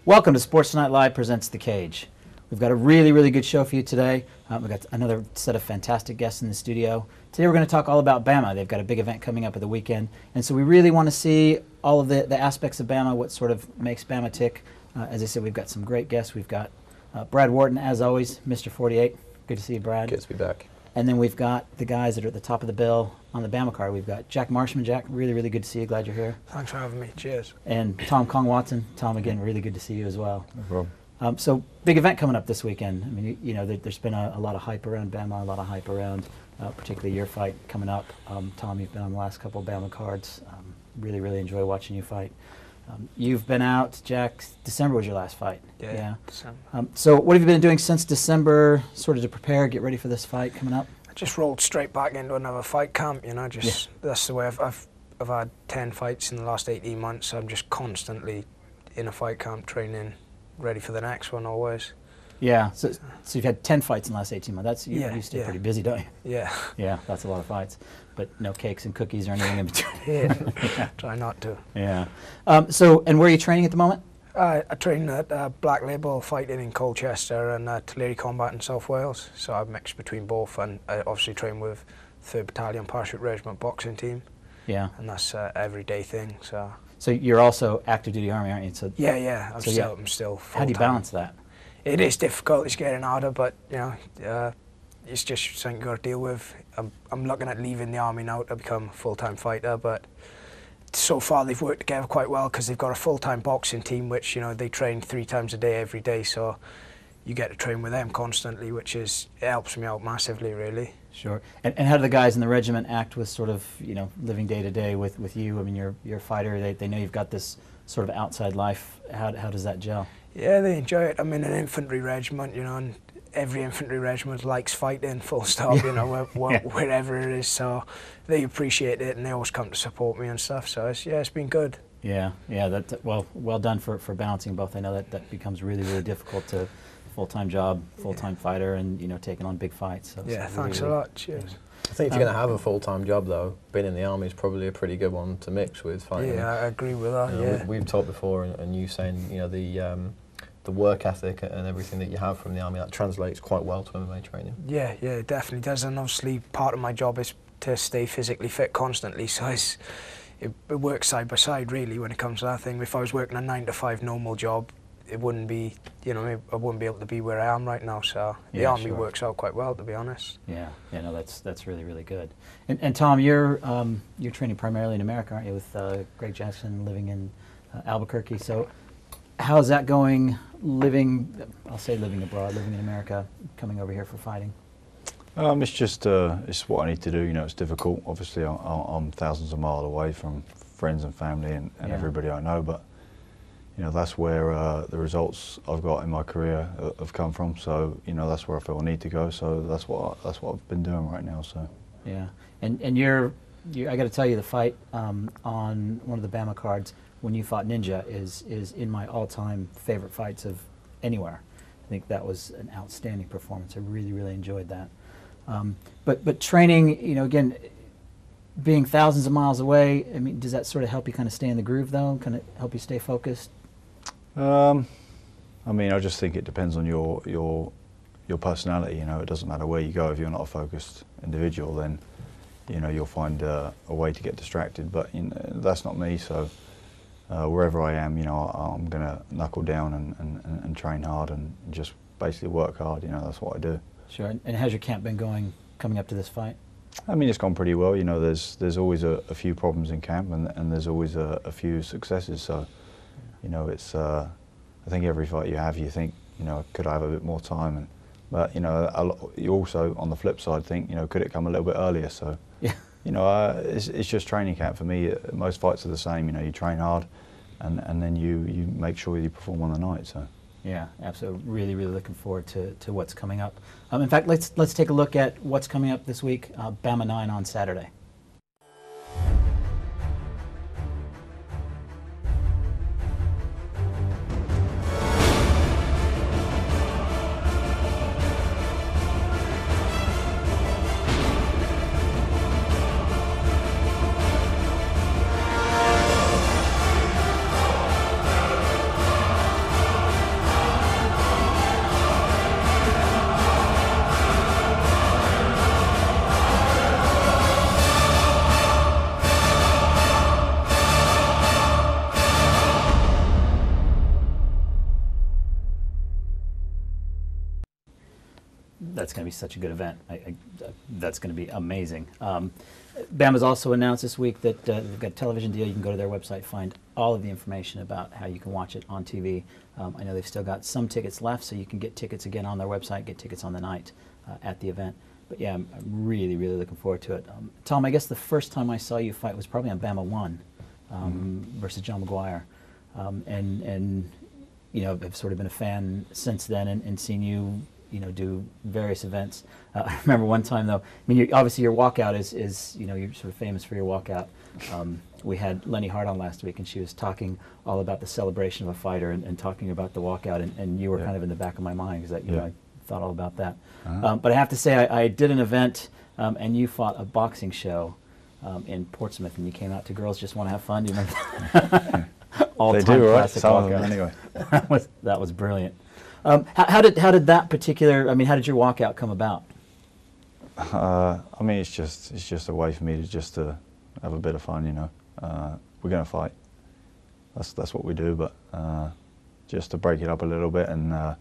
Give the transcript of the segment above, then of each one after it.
Welcome to Sports Tonight Live presents The Cage. We've got a really, really good show for you today. We've got another set of fantastic guests in the studio. Today we're going to talk all about BAMMA. They've got a big event coming up at the weekend. And so we really want to see all of the aspects of BAMMA, what sort of makes BAMMA tick. As I said, we've got some great guests. We've got Brad Wharton, as always, Mr. 48. Good to see you, Brad. Good to be back. And then we've got the guys that are at the top of the bill on the BAMMA card. We've got Jack Marshman. Jack, really, really good to see you. Glad you're here. Thanks for having me. Cheers. And Tom Kong Watson. Tom, again, really good to see you as well. No problem. So, big event coming up this weekend. I mean, you know, there's been a lot of hype around BAMMA, a lot of hype around particularly your fight coming up. Tom, you've been on the last couple of BAMMA cards. Really, really enjoy watching you fight. You've been out, Jack, December was your last fight. Yeah. December. So what have you been doing since December, sort of to prepare, get ready for this fight coming up? I just rolled straight back into another fight camp, you know, that's the way I've had 10 fights in the last 18 months, so I'm just constantly in a fight camp training, ready for the next one always. Yeah, so you've had 10 fights in the last 18 months. You stay pretty busy, don't you? Yeah. Yeah, that's a lot of fights. But no cakes and cookies or anything in between. Yeah, try not to. Yeah. And where are you training at the moment? I train at Black Label Fighting in Colchester and Tulare Combat in South Wales. So I mix between both, and I obviously train with 3rd Battalion Parachute Regiment boxing team. Yeah. And that's an everyday thing. So you're also active duty Army, aren't you? So yeah. I'm still full-time. How do you balance that? It is difficult. It's getting harder, but you know, it's just something you've got to deal with. I'm looking at leaving the Army now to become a full-time fighter, but so far they've worked together quite well because they've got a full-time boxing team, which, you know, they train 3 times a day every day, so you get to train with them constantly, which it helps me out massively, really. Sure. And how do the guys in the regiment act with sort of, you know, living day to day with you? I mean, you're a fighter. They know you've got this sort of outside life. How does that gel? Yeah, they enjoy it. I'm in an infantry regiment, you know, and every infantry regiment likes fighting, full stop, you know, wherever it is. So they appreciate it, and they always come to support me and stuff. So it's been good. Yeah. Well done for balancing both. I know that becomes really, really difficult to full-time job, full-time fighter, and, you know, taking on big fights. So thanks a lot. Cheers. I think if you're going to have a full-time job, though, being in the Army is probably a pretty good one to mix with fighting. Yeah, I agree with that. You know, we've talked before, and you saying, you know, the work ethic and everything that you have from the Army, that translates quite well to MMA training. Yeah, it definitely does, and obviously part of my job is to stay physically fit constantly, so it works side by side really when it comes to that thing. If I was working a 9 to 5 normal job, it wouldn't be, you know, I wouldn't be able to be where I am right now, so the Army works out quite well, to be honest. Yeah, no, that's really, really good. And Tom, you're training primarily in America, aren't you, with Greg Jackson living in Albuquerque, so how's that going, I'll say living abroad, living in America, coming over here for fighting? It's just it's what I need to do. You know, it's difficult. Obviously, I'm thousands of miles away from friends and family and everybody I know, but you know, that's where the results I've got in my career have come from. So you know, that's where I feel I need to go. So that's what I've been doing right now. So yeah, and I got to tell you, the fight on one of the BAMMA cards when you fought Ninja is in my all-time favorite fights of anywhere. I think that was an outstanding performance. I really, really enjoyed that. But training, you know, again, being thousands of miles away, I mean, does that sort of help you kind of stay in the groove, though? Kind of help you stay focused? I mean, I just think it depends on your personality. You know, it doesn't matter where you go. If you're not a focused individual, then you know you'll find a way to get distracted. But you know, that's not me. So wherever I am, you know, I'm gonna knuckle down and train hard and just basically work hard. You know, that's what I do. Sure. And how's your camp been going coming up to this fight? I mean, it's gone pretty well. You know, there's always a few problems in camp, and there's always a few successes. So, you know, it's I think every fight you think, you know, could I have a bit more time? But you know, you also on the flip side think, you know, could it come a little bit earlier? So, yeah, you know, it's just training camp for me. Most fights are the same. You know, you train hard, and then you make sure you perform on the night. So. Yeah, absolutely. Really, really looking forward to what's coming up. In fact, let's take a look at what's coming up this week. BAMMA 9 on Saturday. that's going to be such a good event. That's going to be amazing. BAMMA's also announced this week that they've got a television deal. You can go to their website, find all of the information about how you can watch it on TV. I know they've still got some tickets left, so you can get tickets again on their website, get tickets on the night at the event. But yeah, I'm really, really looking forward to it. Tom, I guess the first time I saw you fight was probably on BAMMA 1 versus John McGuire. And you know, I've sort of been a fan since then and seen you, you know, do various events. I remember one time though, I mean, obviously your walkout is, you know, you're sort of famous for your walkout. We had Lenny Hart on last week, and she was talking all about the celebration of a fighter and talking about the walkout, and you were kind of in the back of my mind because you know, I thought all about that. But I have to say, I did an event, and you fought a boxing show in Portsmouth, and you came out to Girls Just Want to Have Fun. Do you remember? They do, right? Some of them, anyway. That was brilliant. How did that particular? I mean, how did your walkout come about? I mean, it's just a way for me to have a bit of fun, you know. We're going to fight. That's what we do, but just to break it up a little bit and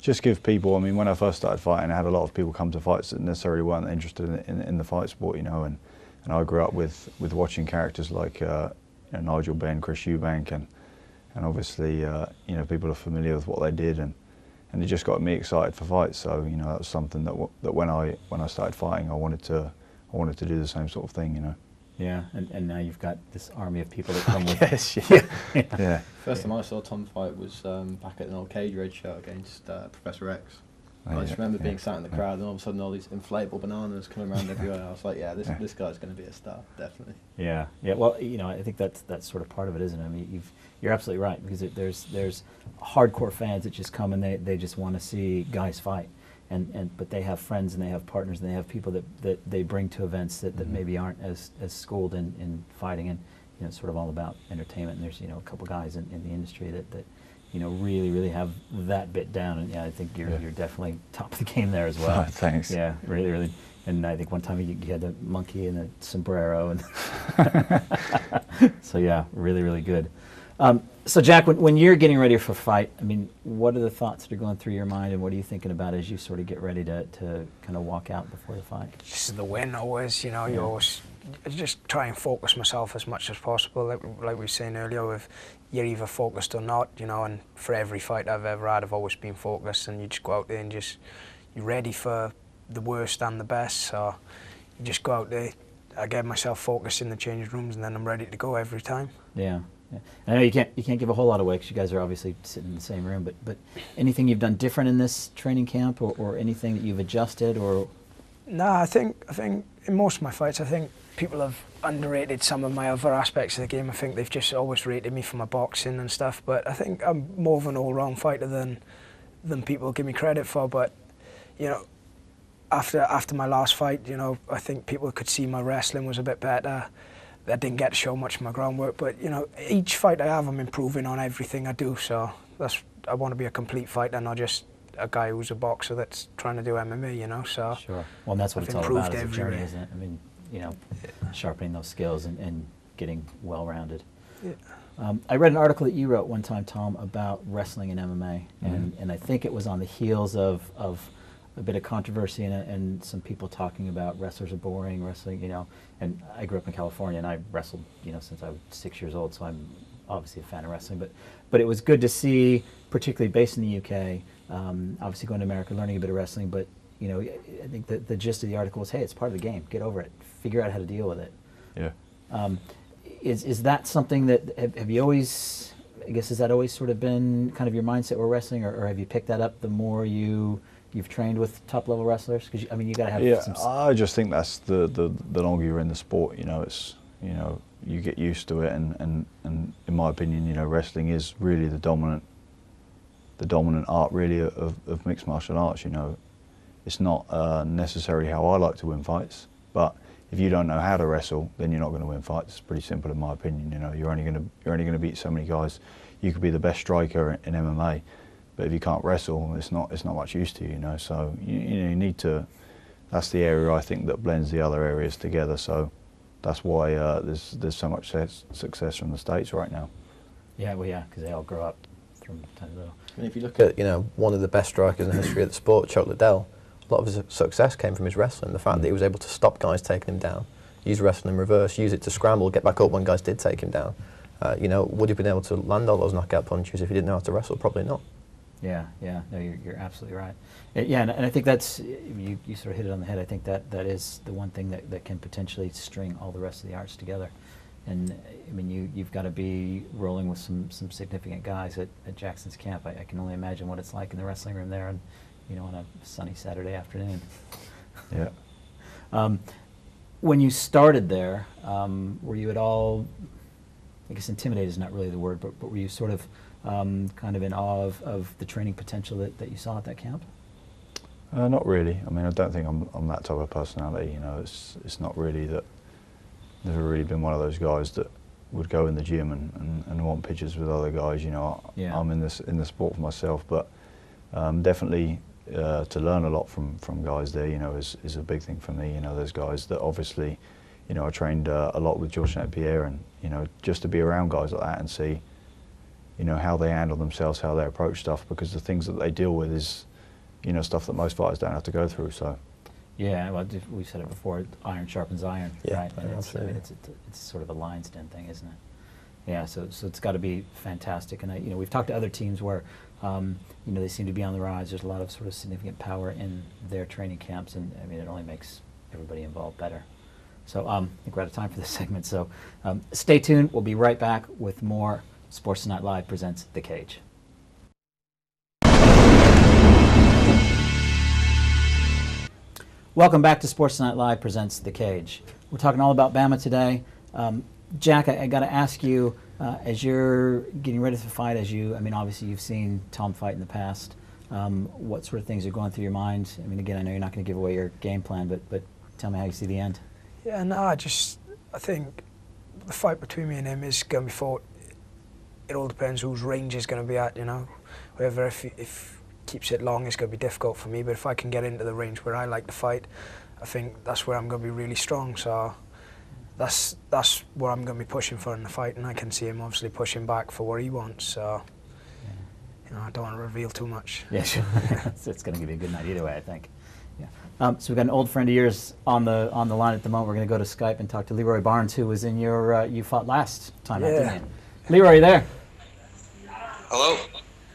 just give people. I mean, when I first started fighting, I had a lot of people come to fights that necessarily weren't interested in the fight sport, you know. And I grew up with watching characters like you know, Nigel Benn, Chris Eubank, and obviously you know, people are familiar with what they did, and it just got me excited for fights. So you know, that was something that when I started fighting, I wanted to do the same sort of thing, you know. Yeah, and now you've got this army of people that come with. Yes, yeah. First time I saw Tom fight was back at an old Cage Rage show against Professor X. I just remember being sat in the crowd, and all of a sudden all these inflatable bananas coming around everywhere. I was like, yeah, this guy's going to be a star, definitely. Yeah. Well, you know, I think that's sort of part of it, isn't it? I mean, you're absolutely right, because there's hardcore fans that just come and they just want to see guys fight, but they have friends and they have partners and they have people that they bring to events that maybe aren't as schooled in fighting, and you know, it's sort of all about entertainment. And there's, you know, a couple guys in the industry that you know, really have that bit down, and yeah, I think you're definitely top of the game there as well. Oh, thanks. Yeah, really. And I think one time you had a monkey and a sombrero, and so yeah, really good. So Jack, when you're getting ready for a fight, I mean, what are the thoughts that are going through your mind, and what are you thinking about as you sort of get ready to kind of walk out before the fight? Just the win always, you know. You always just try and focus myself as much as possible, like we were saying earlier, if you're either focused or not, you know. And for every fight I've ever had, I've always been focused, and you just go out there and you're ready for the worst and the best. So you just go out there, I get myself focused in the change rooms, and then I'm ready to go every time. Yeah. I know you can't give a whole lot away because you guys are obviously sitting in the same room, but anything you've done different in this training camp, or anything that you've adjusted, or? No, I think in most of my fights, I think people have underrated some of my other aspects of the game. I think they've just always rated me for my boxing and stuff, but I think I'm more of an all-round fighter than people give me credit for. But you know, after my last fight, you know, I think people could see my wrestling was a bit better. I didn't get to show much of my groundwork, but you know, each fight I have, I'm improving on everything I do. So I want to be a complete fighter, not just a guy who's a boxer that's trying to do MMA, you know. So sure. Well, and that's what it's all about, is a journey, isn't it? I mean, you know, sharpening those skills and getting well-rounded. Yeah. I read an article that you wrote one time, Tom, about wrestling and MMA, and I think it was on the heels of a bit of controversy and some people talking about wrestlers are boring, wrestling, you know. And I grew up in California, and I wrestled, you know, since I was 6 years old, so I'm obviously a fan of wrestling. But it was good to see, particularly based in the UK, obviously going to America, learning a bit of wrestling. But you know, I think the gist of the article was, hey, it's part of the game. Get over it. Figure out how to deal with it. Yeah. Is that something that have you always? I guess has that always sort of been kind of your mindset with wrestling, or have you picked that up the more you've trained with top-level wrestlers? Because I mean, you got to have some. I just think that's the longer you're in the sport, you know, it's, you know, you get used to it, and in my opinion, you know, wrestling is really the dominant art really of mixed martial arts. You know, it's not necessarily how I like to win fights, but if you don't know how to wrestle, then you're not going to win fights. It's pretty simple in my opinion. You know, you're only going to beat so many guys. You could be the best striker in MMA, but if you can't wrestle, it's not much use to you, you know. So you need to. That's the area I think that blends the other areas together. So that's why there's so much success from the States right now. Yeah, well, yeah, because they all grow up from time to little. And if you look at, you know, one of the best strikers in the history of the sport, Chuck Liddell, a lot of his success came from his wrestling. The fact that he was able to stop guys taking him down, use wrestling in reverse, use it to scramble, get back up when guys did take him down. You know, would he have been able to land all those knockout punches if he didn't know how to wrestle? Probably not. Yeah, yeah, no, you're absolutely right. Yeah, and I think that's, you sort of hit it on the head. I think that is the one thing that can potentially string all the rest of the arts together. And I mean, you've got to be rolling with some significant guys at Jackson's camp. I can only imagine what it's like in the wrestling room there, and you know, on a sunny Saturday afternoon. Yeah. When you started there, were you at all, I guess intimidated is not really the word, but were you sort of kind of in awe of the training potential that you saw at that camp? Not really. I mean, I don't think I'm that type of personality. You know, it's not really that. Never really been one of those guys that would go in the gym and want pictures with other guys. You know, yeah. I'm in the sport for myself, but definitely to learn a lot from guys there. You know, is a big thing for me. You know, there's guys that obviously, you know, I trained a lot with George St. Pierre, and you know, just to be around guys like that and see, you know, how they handle themselves, how they approach stuff, because the things that they deal with is, you know, stuff that most fighters don't have to go through. So. Yeah, well, we've said it before, iron sharpens iron, yeah, right? And it's sort of a lion's den thing, isn't it? Yeah, so it's got to be fantastic. And you know, we've talked to other teams where, you know, they seem to be on the rise. There's a lot of sort of significant power in their training camps, and I mean, it only makes everybody involved better. So I think we're out of time for this segment. So stay tuned. We'll be right back with more Sports Tonight Live presents The Cage. Welcome back to Sports Tonight Live presents The Cage. We're talking all about BAMMA today. Jack, I got to ask you, as you're getting ready for the fight, I mean, obviously you've seen Tom fight in the past. What sort of things are going through your mind? I mean, again, I know you're not going to give away your game plan, but tell me how you see the end. Yeah, no, I think the fight between me and him is going to be fought. It all depends whose range is going to be at, you know. Whoever, if keeps it long, it's going to be difficult for me, but if I can get into the range where I like to fight, I think that's where I'm going to be really strong. So that's what I'm going to be pushing for in the fight, and I can see him obviously pushing back for what he wants. So you know, I don't want to reveal too much. Yeah, sure. It's going to give you a good night either way, I think. Yeah. So we've got an old friend of yours on the line at the moment. We're going to go to Skype and talk to Leeroy Barnes, who was in your you fought last time out, didn't you? Leeroy, are you there? Hello.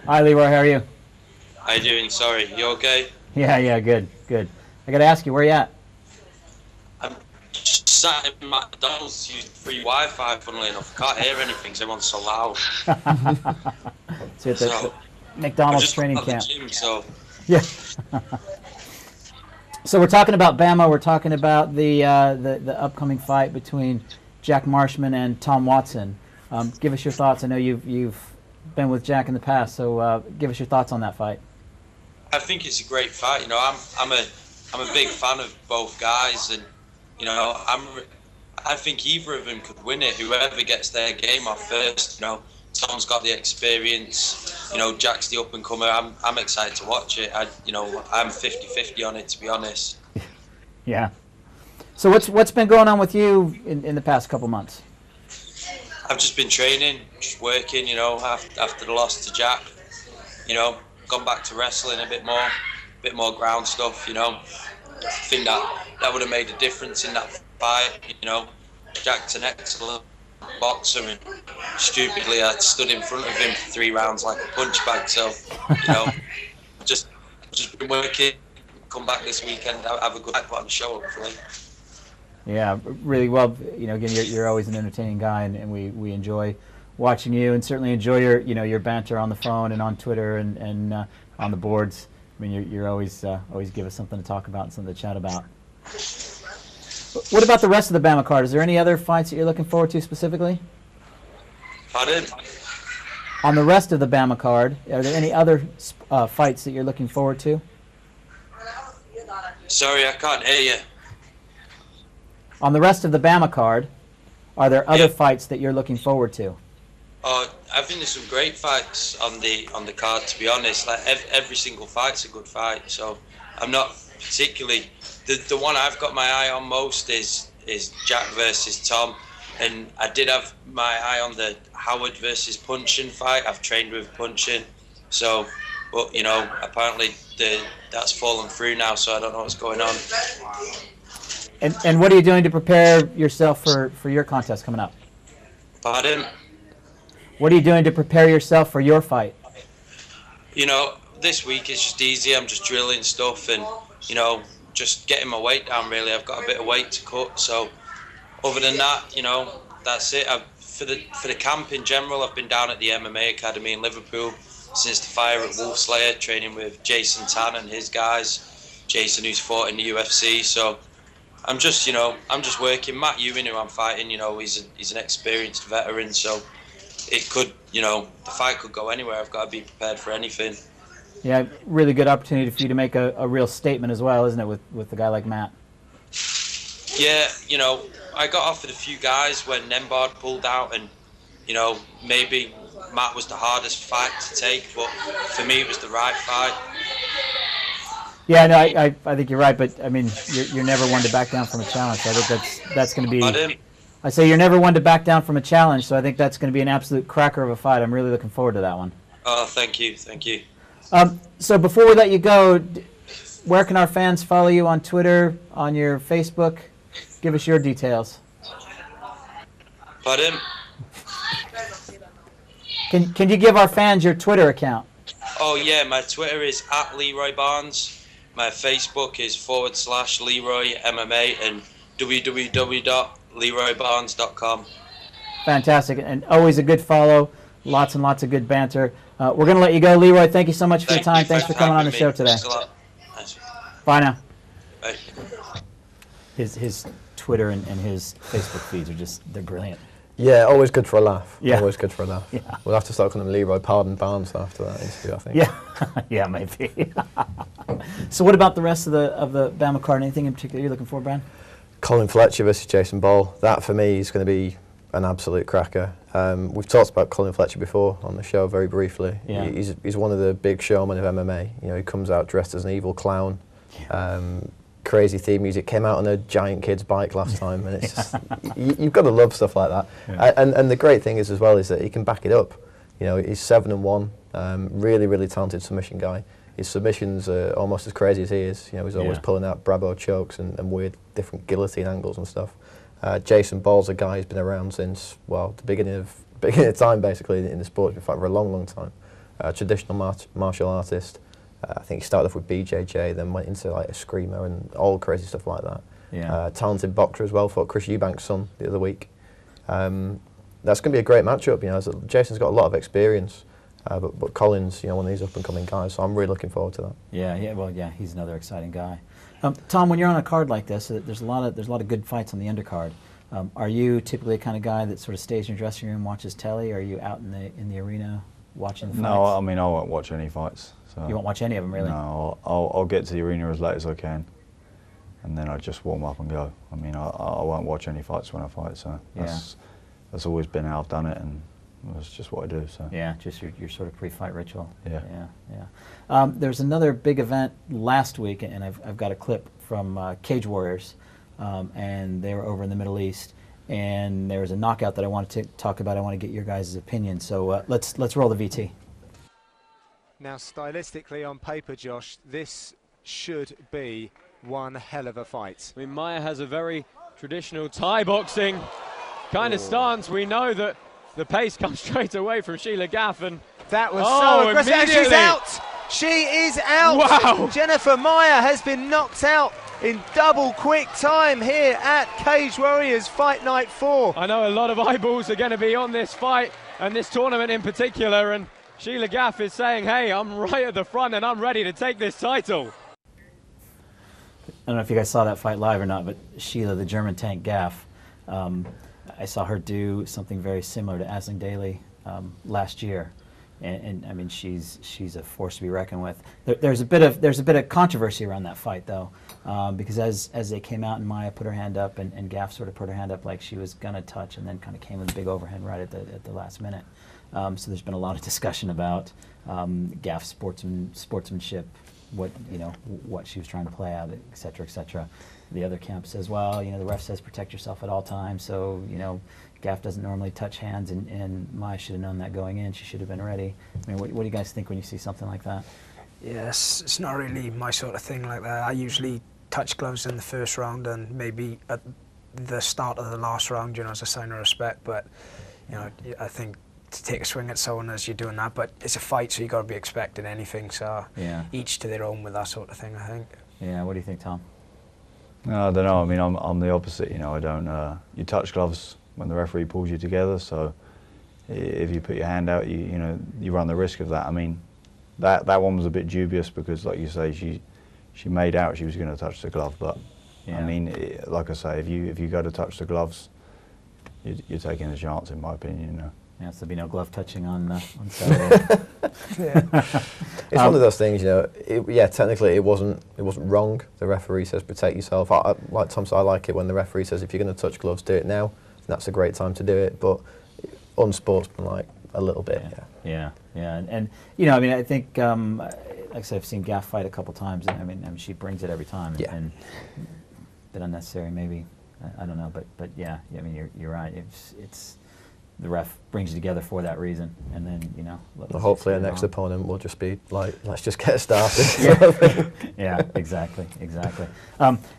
Hi, Leeroy. How are you? How you doing? Sorry, you okay? Yeah, good. I got to ask you, where you at? I'm just sat in McDonald's using free Wi-Fi, funnily enough. I can't hear anything because everyone's so loud. So at the McDonald's training camp. Gym, so. Yeah. So we're talking about BAMMA. We're talking about the upcoming fight between Jack Marshman and Tom Watson. Give us your thoughts. I know you've been with Jack in the past, so give us your thoughts on that fight. I think it's a great fight. You know, I'm a big fan of both guys, and you know, I think either of them could win it. Whoever gets their game off first. You know, Tom's got the experience. You know, Jack's the up and comer. I'm excited to watch it. You know, I'm 50-50 on it, to be honest. Yeah. So what's been going on with you in the past couple months? I've just been training, just working. You know, after the loss to Jack. You know, gone back to wrestling a bit more ground stuff. You know, I think that would have made a difference in that fight. You know, Jack's an excellent boxer, and stupidly I stood in front of him for 3 rounds like a punch bag. So, you know, just been working. Come back this weekend, have a good night, put on the show, hopefully. Yeah, really well. You know, again, you're always an entertaining guy, and we enjoy watching you, and certainly enjoy your banter on the phone and on Twitter and on the boards. I mean, you're always give us something to talk about and something to chat about. What about the rest of the BAMMA card? Is there any other fights that you're looking forward to specifically? Pardon? On the rest of the BAMMA card, are there any other fights that you're looking forward to? Sorry, I can't hear you. On the rest of the BAMMA card, are there other fights that you're looking forward to? I think there's some great fights on the card, to be honest. Like every single fight's a good fight, so I'm not particularly. The one I've got my eye on most is Jack versus Tom, and I did have my eye on the Howard versus Punchin fight. I've trained with Punchin, so But, you know, apparently that's fallen through now, so I don't know what's going on. And what are you doing to prepare yourself for your contest coming up? Pardon? What are you doing to prepare yourself for your fight? You know, this week is just easy. I'm just drilling stuff and, you know, just getting my weight down, really. I've got a bit of weight to cut, so other than that, you know, that's it. For the camp in general, I've been down at the MMA Academy in Liverpool since the fire at Wolfslayer, training with Jason Tan and his guys. Jason, who's fought in the UFC, so I'm just, you know, working. Matt Ewing, who I'm fighting, you know, he's an experienced veteran, so it could, you know, the fight could go anywhere. I've got to be prepared for anything. Yeah, really good opportunity for you to make a real statement as well, isn't it, with a guy like Matt? Yeah, you know, I got offered a few guys when Nembard pulled out, and, you know, maybe Matt was the hardest fight to take, but for me it was the right fight. Yeah, no, I think you're right, but I mean, you're never one to back down from a challenge. So I think that's going to be. I say you're never one to back down from a challenge, so I think that's going to be an absolute cracker of a fight. I'm really looking forward to that one. Oh, thank you, thank you. So before we let you go, where can our fans follow you on Twitter, on your Facebook? Give us your details. Pardon? Can you give our fans your Twitter account? Oh yeah, my Twitter is @Leeroy Barnes. My Facebook is /Leroy MMA and www.leroybarnes.com. Fantastic, and always a good follow. Lots and lots of good banter. We're going to let you go, Leroy. Thank you so much for your time. Thanks for coming on the show today. Bye now. Bye. His Twitter and his Facebook feeds are they're brilliant. Yeah, always good for a laugh. Yeah. Always good for a laugh. Yeah. We'll have to start calling him Leroy Barnes after that interview, I think. Yeah, yeah, maybe. So what about the rest of the BAMMA card? Anything in particular you're looking for, Brian? Colin Fletcher versus Jason Ball. That, for me, is going to be an absolute cracker. We've talked about Colin Fletcher before on the show very briefly. Yeah. He's one of the big showmen of MMA. You know, he comes out dressed as an evil clown. Crazy theme music. Came out on a giant kid's bike last time, and it's just you've got to love stuff like that. Yeah. And the great thing is as well is that he can back it up. You know, he's 7-1. Really talented submission guy. His submissions are almost as crazy as he is. You know, he's always pulling out Bravo chokes and weird different guillotine angles and stuff. Jason Ball's a guy who's been around since, well, the beginning of time basically in the sport. In fact, for a long time. Traditional martial artist. I think he started off with BJJ, then went into like a screamer and all crazy stuff like that. Yeah. Talented boxer as well. Fought Chris Eubank's son the other week. That's going to be a great matchup. You know, Jason's got a lot of experience, but Colin's, you know, one of these up and coming guys. So I'm really looking forward to that. Yeah. Well, yeah, he's another exciting guy. Tom, when you're on a card like this, there's a lot of good fights on the undercard. Are you typically the kind of guy that sort of stays in your dressing room, watches telly, or are you out in the arena watching the fights? No, I mean I won't watch any fights. So You won't watch any of them, really? No, I'll get to the arena as late as I can, and then I just warm up and go. I mean, I won't watch any fights when I fight, so that's always been how I've done it, and that's just what I do. So yeah, just your sort of pre-fight ritual. Yeah. There's another big event last week, and I've got a clip from Cage Warriors, and they were over in the Middle East, and there was a knockout that I wanted to talk about. I want to get your guys' opinion, so let's roll the VT. Now, stylistically on paper, Josh, this should be one hell of a fight. I mean, Maia has a very traditional Thai boxing kind of stance. We know that the pace comes straight away from Sheila Gaff, and that was so aggressive. And she's out. She is out. Wow. Jennifer Maia has been knocked out in double quick time here at Cage Warriors Fight Night 4. I know a lot of eyeballs are going to be on this fight and this tournament in particular, and Sheila Gaff is saying, hey, I'm right at the front and I'm ready to take this title. I don't know if you guys saw that fight live or not, but Sheila, the German tank Gaff, I saw her do something very similar to Aisling Daly last year, and I mean she's a force to be reckoned with. There's a bit of controversy around that fight though, because as they came out and Maia put her hand up and Gaff sort of put her hand up like she was gonna touch, and then kind of came with a big overhand right at the last minute. So there's been a lot of discussion about Gaff's sportsmanship, what she was trying to play out, et cetera, et cetera. The other camp says, well, the ref says protect yourself at all times, so Gaff doesn't normally touch hands, and Maia should have known that going in. She should have been ready. I mean, what do you guys think when you see something like that? Yes, it's not really my sort of thing like that. I usually touch gloves in the first round and maybe at the start of the last round, you know, as a sign of respect. But, you know, I think to take a swing at someone as you're doing that, but it's a fight, so you've got to be expecting anything. So each to their own with that sort of thing, I think. Yeah, what do you think, Tom? No, I don't know. I mean, I'm the opposite. You know, I don't. You touch gloves when the referee pulls you together. So if you put your hand out, you know, you run the risk of that. I mean, that one was a bit dubious because, like you say, she made out she was going to touch the glove. But I mean, like I say, if you go to touch the gloves, you're taking a chance, in my opinion. You know. Yeah, so there'll be no glove touching on Saturday. It's one of those things, you know. Yeah, technically it wasn't wrong. The referee says protect yourself. Like Tom said, I like it when the referee says if you're going to touch gloves, do it now. That's a great time to do it. But unsportsmanlike a little bit. Yeah. And you know, I mean, I think like I said, I've seen Gaff fight a couple times, and I mean she brings it every time. And a bit unnecessary, maybe. I don't know, but yeah, I mean, you're right. It's the ref brings you together for that reason, and then, you know. Well, hopefully our next opponent will just be like, let's just get started. Yeah, exactly.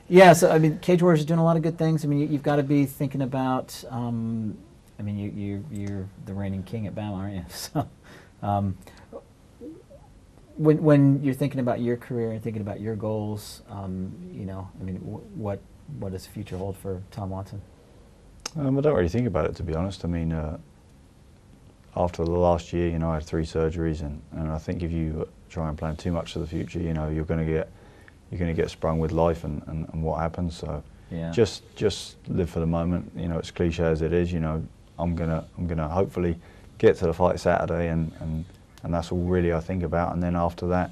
Yeah, so I mean, Cage Warriors is doing a lot of good things. I mean, you've got to be thinking about. I mean, you're the reigning king at BAMMA, aren't you? So, when you're thinking about your career and thinking about your goals, you know, I mean, what does the future hold for Tom Watson? I don't really think about it, to be honest. I mean, after the last year, you know, I had 3 surgeries, and I think if you try and plan too much for the future, you know, you're going to get sprung with life and what happens. So just live for the moment. You know, it's cliche as it is. You know, I'm gonna hopefully get to the fight Saturday, and that's all really I think about. And then after that,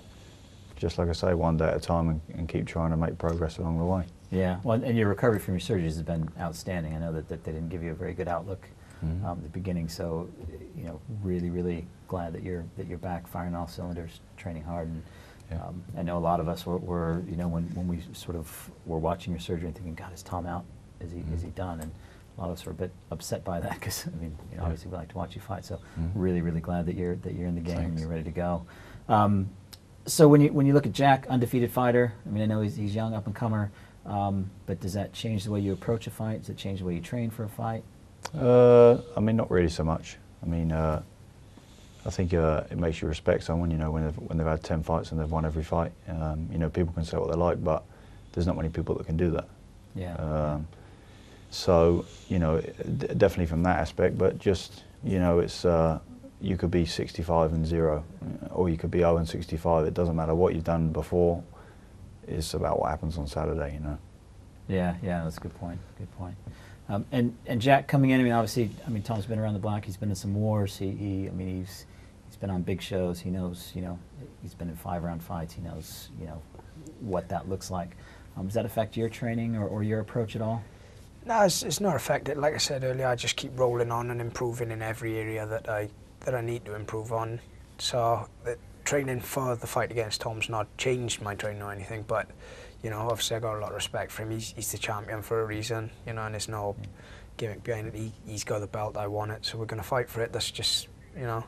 just like I say, one day at a time, and keep trying to make progress along the way. Yeah, well, and your recovery from your surgeries has been outstanding. I know that they didn't give you a very good outlook at the beginning, so you know, really glad that you're back, firing all cylinders, training hard. And I know a lot of us were you know, when we sort of were watching your surgery and thinking, God, is Tom out? Is he done? And a lot of us were a bit upset by that because I mean, you know, obviously we like to watch you fight. So really glad that you're in the game and you're ready to go. So when you look at Jack, undefeated fighter. I mean, I know he's young, up and comer. But does that change the way you approach a fight? Does it change the way you train for a fight? I mean, not really so much. I mean, I think it makes you respect someone, you know, when they've had 10 fights and they've won every fight. You know, people can say what they like, but there's not many people that can do that. Yeah. So, you know, definitely from that aspect, but just, you know, it's you could be 65-0, or you could be 0-65. It doesn't matter what you've done before. It's about what happens on Saturday, you know. Yeah, that's a good point. And Jack coming in, I mean, obviously, I mean, Tom's been around the block. He's been in some wars. I mean, he's been on big shows. He knows, you know, he's been in 5-round fights. He knows, you know, what that looks like. Does that affect your training or your approach at all? No, it's not affected. Like I said earlier, I just keep rolling on and improving in every area that I need to improve on. So training for the fight against Tom's not changed my training or anything, but you know, obviously I got a lot of respect for him. He's the champion for a reason, you know, and there's no gimmick behind it. He's got the belt, I want it, so we're going to fight for it. That's just, you know,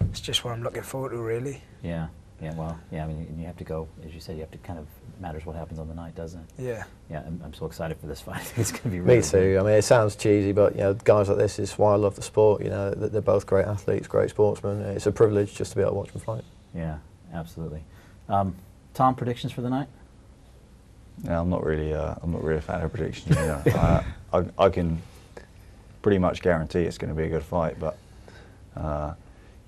it's just what I'm looking forward to, really. Yeah, well, I mean, you have to go, as you said, you have to kind of, matters what happens on the night, doesn't it? Yeah, I'm so excited for this fight. I think it's going to be really Me too. Good. I mean, it sounds cheesy, but you know, guys like this is why I love the sport. You know, they're both great athletes, great sportsmen. It's a privilege just to be able to watch them fight. Yeah, absolutely. Tom, predictions for the night? Yeah, I'm not really a fan of predictions. You know, I can pretty much guarantee it's going to be a good fight, but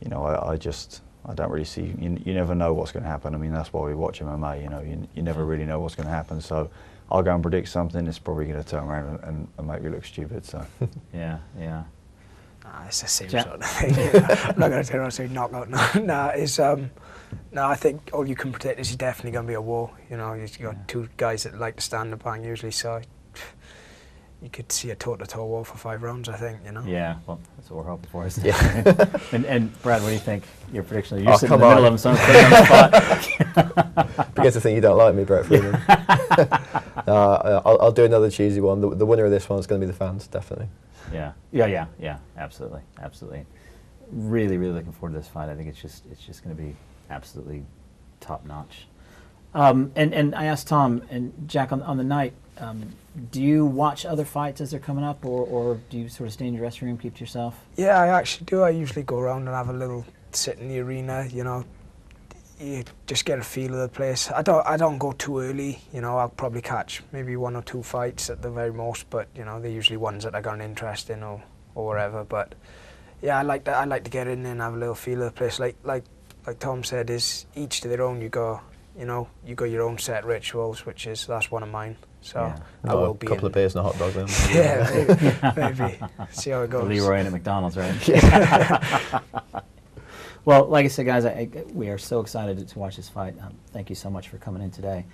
you know, I don't really see. You never know what's going to happen. I mean, that's why we watch MMA. You know, you never really know what's going to happen. So I'll go and predict something. It's probably going to turn around and make me look stupid. So yeah. It's the same sort of thing. I'm not going to turn around and say knockout. No, I think all you can predict is definitely going to be a war. You know, you've got two guys that like to stand and bang usually, so you could see a toe-to-toe war for 5 rounds, I think, you know. Yeah, well, that's what we're hoping for, isn't it? And Brad, what do you think? Your prediction? You're sitting in the middle of them, so I'm putting on the spot. Begin to think you don't like me, Bret Freeman. I'll do another cheesy one. The winner of this one is going to be the fans, definitely. Yeah, absolutely. Really looking forward to this fight. I think it's just going to be absolutely top notch. And I asked Tom and Jack on the night, do you watch other fights as they're coming up, or do you sort of stay in your dressing room, keep to yourself? Yeah, I actually do. I usually go around and have a little sit in the arena, you know, you just get a feel of the place. I don't go too early, you know. I'll probably catch maybe 1 or 2 fights at the very most, but you know, they're usually ones that I got an interest in or whatever. But yeah, I like to get in and have a little feel of the place. Like Tom said, is each to their own. You got your own set rituals, that's one of mine. So yeah. I will be a couple of beers and a hot dog then. Yeah, maybe. See how it goes. Leroy in at McDonald's, right? Well, like I said, guys, we are so excited to watch this fight. Thank you so much for coming in today.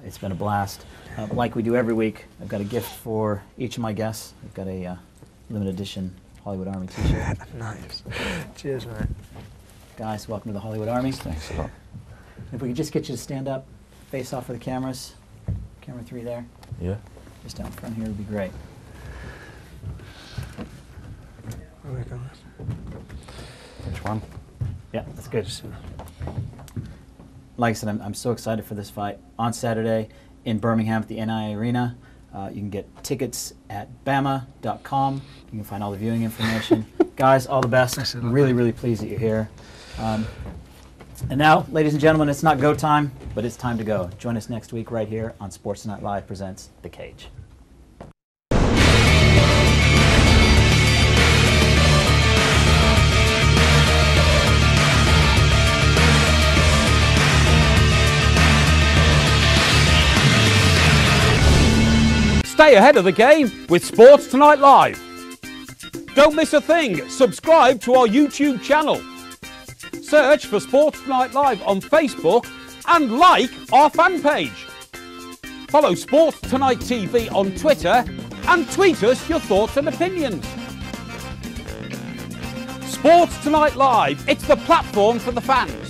It's been a blast. Like we do every week, I've got a gift for each of my guests. I've got a limited edition Hollywood Army t-shirt. Nice. Cheers, man. Guys, welcome to the Hollywood Army. Thanks a lot. If we could just get you to stand up, face off for the cameras. Camera 3 there. Yeah. Just down front here would be great. Oh my gosh. Which one? Yeah, that's good. Like I said, I'm so excited for this fight. On Saturday in Birmingham at the NI Arena. You can get tickets at BAMMA.com. You can find all the viewing information. Guys, all the best. Really pleased that you're here. And now, ladies and gentlemen, it's not go time, but it's time to go. Join us next week right here on Sports Tonight Live presents The Cage. Stay ahead of the game with Sports Tonight Live. Don't miss a thing. Subscribe to our YouTube channel. Search for Sports Tonight Live on Facebook and like our fan page. Follow Sports Tonight TV on Twitter and tweet us your thoughts and opinions. Sports Tonight Live, it's the platform for the fans.